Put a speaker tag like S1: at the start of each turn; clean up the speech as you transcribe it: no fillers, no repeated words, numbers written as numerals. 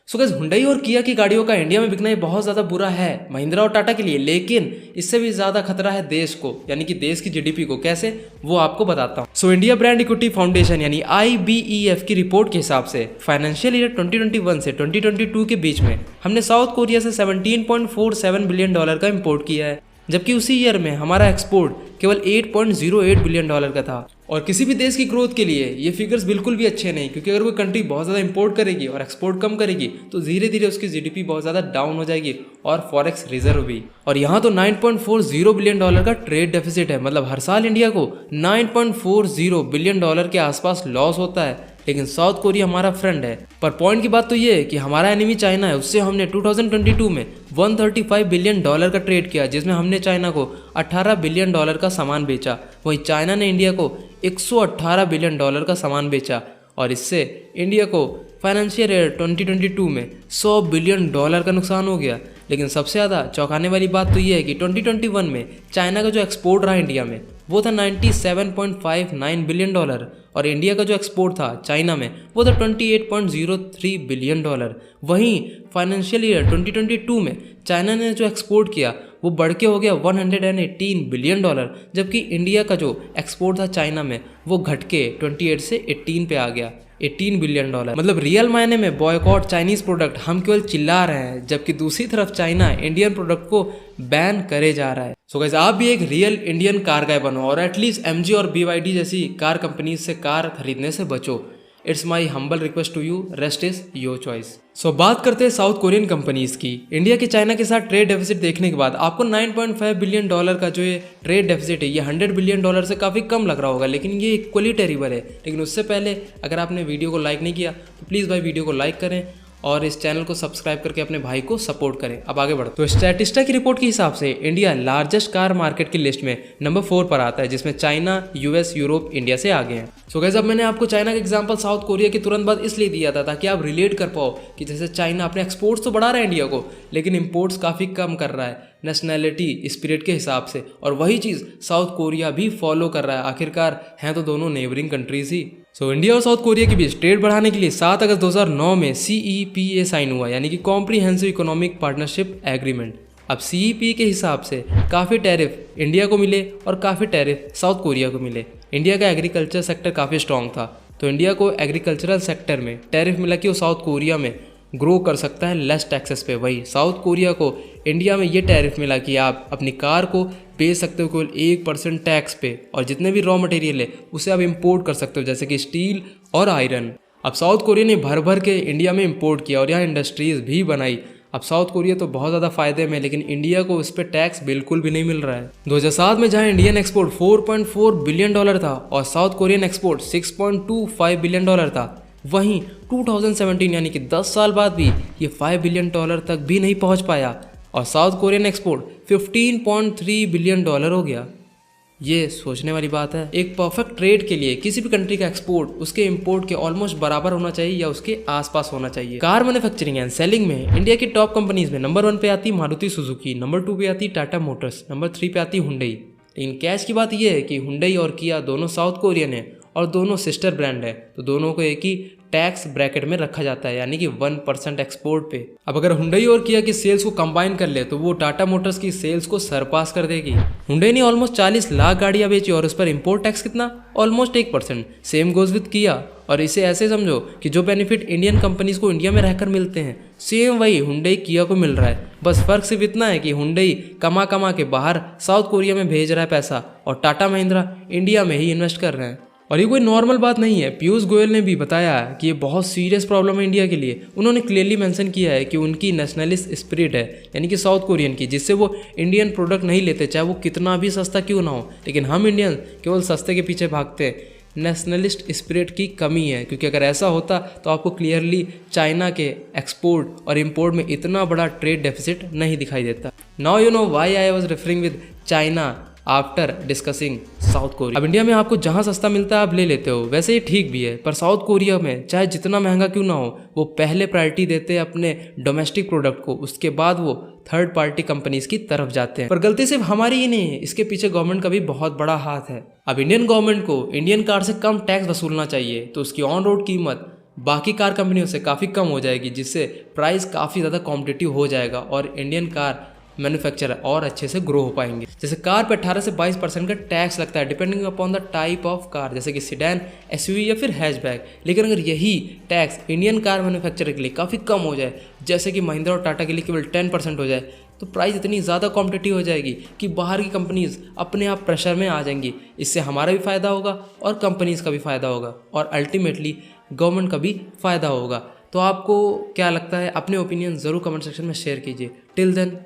S1: So guys, Hyundai और किया की गाड़ियों का इंडिया में बिकना ये बहुत ज़्यादा बुरा है महिंद्रा और टाटा के लिए, लेकिन इससे भी ज़्यादा खतरा है देश को, यानी कि देश की जीडीपी को। कैसे, वो आपको बताता हूँ। So India brand equity foundation यानी IBEF की रिपोर्ट के हिसाब से फाइनेंशियल ईयर 2021 से 2022 के बीच में हमने साउथ कोरिया से $17.47 बिलियन का इंपोर्ट किया है, जबकि उसी ईयर में हमारा एक्सपोर्ट केवल $8.08 बिलियन का था। और किसी भी देश की ग्रोथ के लिए ये फिगर्स बिल्कुल भी अच्छे नहीं, क्योंकि अगर कोई कंट्री बहुत ज़्यादा इंपोर्ट करेगी और एक्सपोर्ट कम करेगी तो धीरे धीरे उसकी जीडीपी बहुत ज़्यादा डाउन हो जाएगी और फॉरेक्स रिजर्व भी। और यहाँ तो $9.40 बिलियन का ट्रेड डेफिसिट है, मतलब हर साल इंडिया को $9.40 बिलियन के आसपास लॉस होता है। लेकिन साउथ कोरिया हमारा फ्रेंड है। पर पॉइंट की बात तो ये है कि हमारा एनिमी चाइना है, उससे हमने 2022 में $135 बिलियन का ट्रेड किया, जिसमें हमने चाइना को $18 बिलियन का सामान बेचा। वहीं चाइना ने इंडिया को $118 बिलियन का सामान बेचा, और इससे इंडिया को फाइनेंशियल ईयर 2022 में $100 बिलियन का नुकसान हो गया। लेकिन सबसे ज़्यादा चौंकाने वाली बात तो ये है कि 2021 में चाइना का जो एक्सपोर्ट रहा इंडिया में वो था $97.59 बिलियन, और इंडिया का जो एक्सपोर्ट था चाइना में वो था $28.03 बिलियन। वहीं फाइनेंशियल ईयर 2022 में चाइना ने जो एक्सपोर्ट किया वो बढ़ के हो गया $118 बिलियन, जबकि इंडिया का जो एक्सपोर्ट था चाइना में वो घट के 28 से 18 पे आ गया, $18 बिलियन। मतलब रियल मायने में बॉयकॉट चाइनीज प्रोडक्ट हम केवल चिल्ला रहे हैं, जबकि दूसरी तरफ चाइना इंडियन प्रोडक्ट को बैन करे जा रहा है। सो गाइस, आप भी एक रियल इंडियन कार गाय बनो और एटलीस्ट MG और BYD जैसी कार कंपनीज से कार खरीदने से बचो। It's my humble request to you, rest is your choice. So बात करते हैं साउथ कोरियन कंपनीज की। इंडिया की चाइना के साथ ट्रेड डेफिसिट देखने के बाद आपको $9.5 बिलियन का जो ये ट्रेड डेफिसिट है ये $100 बिलियन से काफ़ी कम लग रहा होगा, लेकिन ये इक्वली टेरिबल है। लेकिन उससे पहले अगर आपने वीडियो को लाइक नहीं किया तो प्लीज़ भाई वीडियो को लाइक करें और इस चैनल को सब्सक्राइब करके अपने भाई को सपोर्ट करें। अब आगे बढ़ो। तो स्टैटिस्टा की रिपोर्ट के हिसाब से इंडिया लार्जेस्ट कार मार्केट की लिस्ट में नंबर 4 पर आता है, जिसमें चाइना, US, यूरोप इंडिया से आगे हैं। सो गाइस, अब मैंने आपको चाइना का एग्जांपल साउथ कोरिया के तुरंत बाद इसलिए दिया था ताकि आप रिलेट कर पाओ कि जैसे चाइना अपने एक्सपोर्ट्स तो बढ़ा रहा है इंडिया को, लेकिन इम्पोर्ट्स काफ़ी कम कर रहा है नेशनैलिटी स्पिरिट के हिसाब से, और वही चीज़ साउथ कोरिया भी फॉलो कर रहा है। आखिरकार हैं तो दोनों नेबरिंग कंट्रीज ही। सो इंडिया और साउथ कोरिया के बीच ट्रेड बढ़ाने के लिए 7 अगस्त 2009 में CEPA साइन हुआ, यानी कि कॉम्प्रिहेंसिव इकोनॉमिक पार्टनरशिप एग्रीमेंट। अब CEPA के हिसाब से काफ़ी टैरिफ इंडिया को मिले और काफ़ी टैरिफ साउथ कोरिया को मिले। इंडिया का एग्रीकल्चर सेक्टर काफ़ी स्ट्रॉन्ग था, तो इंडिया को एग्रीकल्चरल सेक्टर में टैरिफ मिला कि वो साउथ कोरिया में ग्रो कर सकता है लेस टैक्सेस पे। वही साउथ कोरिया को इंडिया में ये टैरिफ मिला कि आप अपनी कार को बेच सकते हो केवल 1% टैक्स पे, और जितने भी रॉ मटेरियल है उसे आप इंपोर्ट कर सकते हो, जैसे कि स्टील और आयरन। अब साउथ कोरिया ने भर भर के इंडिया में इंपोर्ट किया और यहाँ इंडस्ट्रीज़ भी बनाई। अब साउथ कोरिया तो बहुत ज़्यादा फायदे में, लेकिन इंडिया को इस पर टैक्स बिल्कुल भी नहीं मिल रहा है। 2007 में जहाँ इंडियन एक्सपोर्ट $4.4 बिलियन था और साउथ कोरियन एक्सपोर्ट $6.25 बिलियन था, वहीं 2017 यानी कि 10 साल बाद भी ये $5 बिलियन तक भी नहीं पहुंच पाया, और साउथ कोरियन एक्सपोर्ट $15.3 बिलियन हो गया। ये सोचने वाली बात है। एक परफेक्ट ट्रेड के लिए किसी भी कंट्री का एक्सपोर्ट उसके इंपोर्ट के ऑलमोस्ट बराबर होना चाहिए या उसके आसपास होना चाहिए। कार मैन्युफैक्चरिंग एंड सेलिंग में इंडिया की टॉप कंपनीज में नंबर 1 पे आती मारुति सुजुकी, नंबर 2 पे आती टाटा मोटर्स, नंबर 3 पे आती हुंडई। लेकिन कैच की बात यह है कि हुंडई और किया दोनों साउथ कोरियन है और दोनों सिस्टर ब्रांड है, तो दोनों को एक ही टैक्स ब्रैकेट में रखा जाता है, यानी कि 1% एक्सपोर्ट पे। अब अगर हुंडई और किया की सेल्स को कंबाइन कर ले तो वो टाटा मोटर्स की सेल्स को सरपास कर देगी। हुंडई ने ऑलमोस्ट 40 लाख गाड़ियां बेची और उस पर इंपोर्ट टैक्स कितना, ऑलमोस्ट 1%। सेम गोज विद किया, और इसे ऐसे समझो कि जो बेनिफिट इंडियन कंपनीज को इंडिया में रहकर मिलते हैं सेम वही हुंडई किया को मिल रहा है। बस फर्क सिर्फ इतना है कि हुंडई कमा कमा के बाहर साउथ कोरिया में भेज रहा है पैसा, और टाटा महिंद्रा इंडिया में ही इन्वेस्ट कर रहे हैं। और ये कोई नॉर्मल बात नहीं है। पीयूष गोयल ने भी बताया कि ये बहुत सीरियस प्रॉब्लम है इंडिया के लिए। उन्होंने क्लियरली मेंशन किया है कि उनकी नेशनलिस्ट स्पिरिट है, यानी कि साउथ कोरियन की, जिससे वो इंडियन प्रोडक्ट नहीं लेते चाहे वो कितना भी सस्ता क्यों ना हो। लेकिन हम इंडियन केवल सस्ते के पीछे भागते हैं। नेशनलिस्ट स्पिरिट की कमी है, क्योंकि अगर ऐसा होता तो आपको क्लियरली चाइना के एक्सपोर्ट और इंपोर्ट में इतना बड़ा ट्रेड डेफिसिट नहीं दिखाई देता। Now you know why I was referring with China after discussing south Korea. अब इंडिया में आपको जहां सस्ता मिलता है आप ले लेते हो, वैसे ये ठीक भी है, पर साउथ कोरिया में चाहे जितना महंगा क्यों ना हो वो पहले प्रायोरिटी देते हैं अपने डोमेस्टिक प्रोडक्ट को, उसके बाद वो थर्ड पार्टी कंपनीज की तरफ जाते हैं। पर गलती सिर्फ हमारी ही नहीं है, इसके पीछे गवर्नमेंट का भी बहुत बड़ा हाथ है। अब इंडियन गवर्नमेंट को इंडियन कार से कम टैक्स वसूलना चाहिए, तो उसकी ऑन रोड कीमत बाकी कार कंपनियों से काफ़ी कम हो जाएगी, जिससे प्राइस काफ़ी ज़्यादा कॉम्पिटिटिव हो जाएगा और इंडियन कार मैन्युफैक्चरर और अच्छे से ग्रो हो पाएंगे। जैसे कार पे 18 से 22% का टैक्स लगता है depending upon the type of car, जैसे कि सिडैन, एसयूवी या फिर हैचबैक। लेकिन अगर यही टैक्स इंडियन कार मैन्युफैक्चरर के लिए काफ़ी कम हो जाए, जैसे कि महिंद्रा और टाटा के लिए केवल 10% हो जाए, तो प्राइस इतनी ज़्यादा कॉम्पिटिटिव हो जाएगी कि बाहर की कंपनीज़ अपने आप प्रेशर में आ जाएंगी। इससे हमारा भी फ़ायदा होगा और कंपनीज़ का भी फ़ायदा होगा और अल्टीमेटली गवर्नमेंट का भी फ़ायदा होगा। तो आपको क्या लगता है? अपने ओपिनियन ज़रूर कमेंट सेक्शन में शेयर कीजिए। Till then